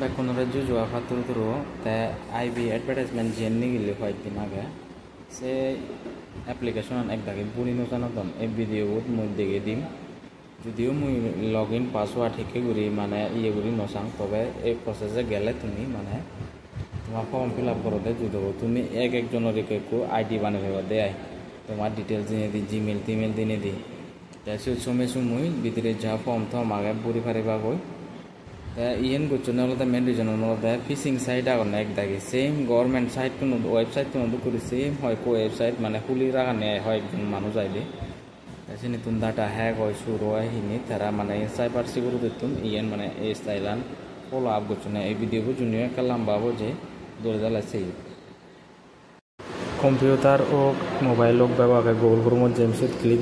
বেকনরে জুজুয়া ফাতুর তুরু তে IB advertisement জেননি গিলি কয়েকদিন আগে সে অ্যাপ্লিকেশন একদাকে বুড়ি নোজানো দম এই ভিডিওত মই দেখে দিম যদিও মই লগ ইন পাসওয়ার্ড শিখে ঘুরি মানে ইয়ে ঘুরি নচাং তবে এই প্রসেসে গেলে তুমি মানে তোমার ফর্ম ফিল আপ করতে যদি তুমি একজনের একো আইডি বানিয়ে ফেবা দেয় তোমার ডিটেলস দিয়ে দি জিমেল টিমেল দিয়ে দি তাৰপিছত মই ভিতরে যা ফর্ম থম আগে বুড়ি ফারিবা গই ইয়েন গুচ্ছনে হলো মেন রিজন হলো ফিশিং সাইট আগর না একদাগে সেম গভর্নমেন্ট সাইট কোনো ওয়েবসাইট কোনো করি সেম হয় কো ওয়েবসাইট মানে খুলি রাখা নেয় হয় একজন মানুষ আইলে তাই নতুন ডাটা হ্যাক হয় শুরু হয় হিনি তারা মানে সাইবার সিকিউরিটি তুম ইয়েন মানে এই স্টাইলান ফলো আপ গুচ্ছনে এই ভিডিও জুনিয়র একটা লম্বাবো যে দৌড়ে জ্বালাচ্ছে কম্পিউটার ও মোবাইল ব্যবহার গুগল ক্রোমত জেমসত ক্লিক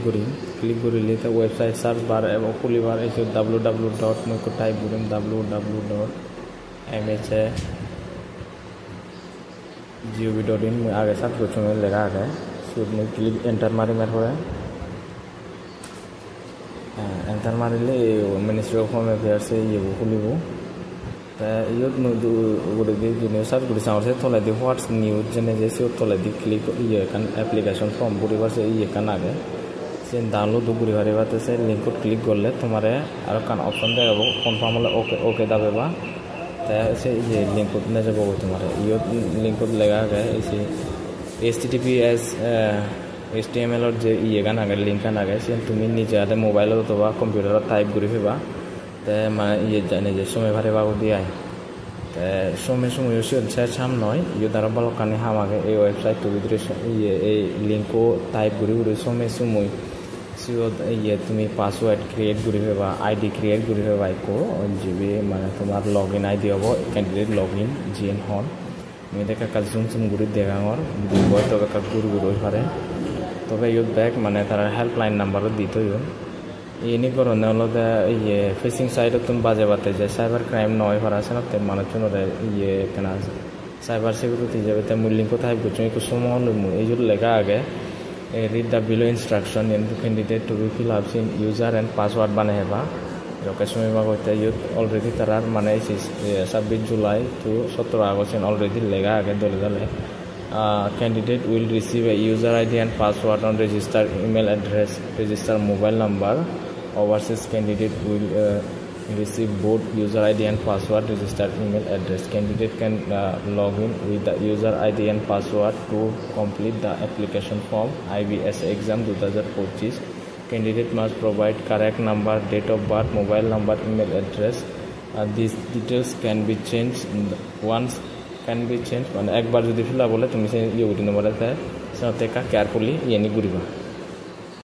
করিলে তো ওয়েবসাইট সার্চ বার এবং খুলিবার এই www ডট মই টাইপ করিম www.mha.gov.in মই আগে সার্চ করছি লেখা আগে সুদ মই ক্লিক এন্টার মারি পরে এন্টার মারিলে মিনিস্ট্রি অফ হোম অ্যাফেয়ার্স ইয়ে খুলিব ইয়ত মই সার্চ করি আমার তোলাই দি হোয়াটস নিউজ যেনে যে তোলাই দি ক্লিক ইয়ে কান অ্যাপ্লিকেশন ফর্ম বুড়িবার সে ইয়ে কান আগে সে ডাউনলোড বুড়ি পারিবাতে সে লিঙ্কত ক্লিক করলে তোমার আর কান অপশন দেখাবো কনফার্ম হলে ওকে ওকে দাবেবা তাই সে ইয়ে লিঙ্কত নিয়ে যাবো তোমার ইয়ত লিঙ্কত লেখা আগে এসে HTTPS HTML যে ইয়ে গান আগে লিঙ্ক গান আগে সে তুমি নিজে হাতে মোবাইলত অথবা কম্পিউটারত টাইপ করে ফেবা তে মানে ইয়ে জানে যে সময় ভারে বাবু দিয়ে তে সময় সে সাম নয় ইয়ে দ্বারা বালকানি হামাকে এই ওয়েবসাইটটোর ভিতরে ইয়ে এই লিঙ্কও টাইপ করে সময় সিওত ইয়ে তুমি পাসওয়ার্ড ক্রিয়েট করে ফেবা আইডি ক্রিয়েট করে ফেবা একো জিবি মানে তোমার লগ ইন আইডি হব ক্যান্ডিডেট লগ ইন জিএন হন আমি দেখা কাজ জুম ঘুরি দেখাঙর বয় তবে কাজ ঘুরি পারে তবে ইয়ত ব্যাক মানে তারা হেল্পলাইন নাম্বারও দিত এনি করণে হলো ইয়ে ফিশিং সাইটত তুমি বাজে বাতে যে সাইবার ক্রাইম নয় করা আছে না তে মানুষজনের ইয়ে কেনা সাইবার সিকিউরিটি যাবে তে মূল লিঙ্ক কোথায় করছো একটু সময় হলো এই জন্য লেখা আগে read the below instruction in the candidate to be fill up in user and password বানাই হেবা এরকম সময় মাগতে ইয়ত অলরেডি তারা মানে 26 জুলাই to 17 আগস্ট অলরেডি লেখা আগে দলে candidate will receive a user ID and password on registered email address, registered mobile number. Overseas candidate will receive both user ID and password, registered email address. Candidate can log in with the user ID and password to complete the application form IBS exam 2025. Candidate must provide correct number, date of birth, mobile number, email address. These details can be changed once মানে একবার যদি fill up বলে তুমি সে ইয়ে উঠি নেবার সাথে কেয়ারফুলি ইয়ে নি ঘুরিবা।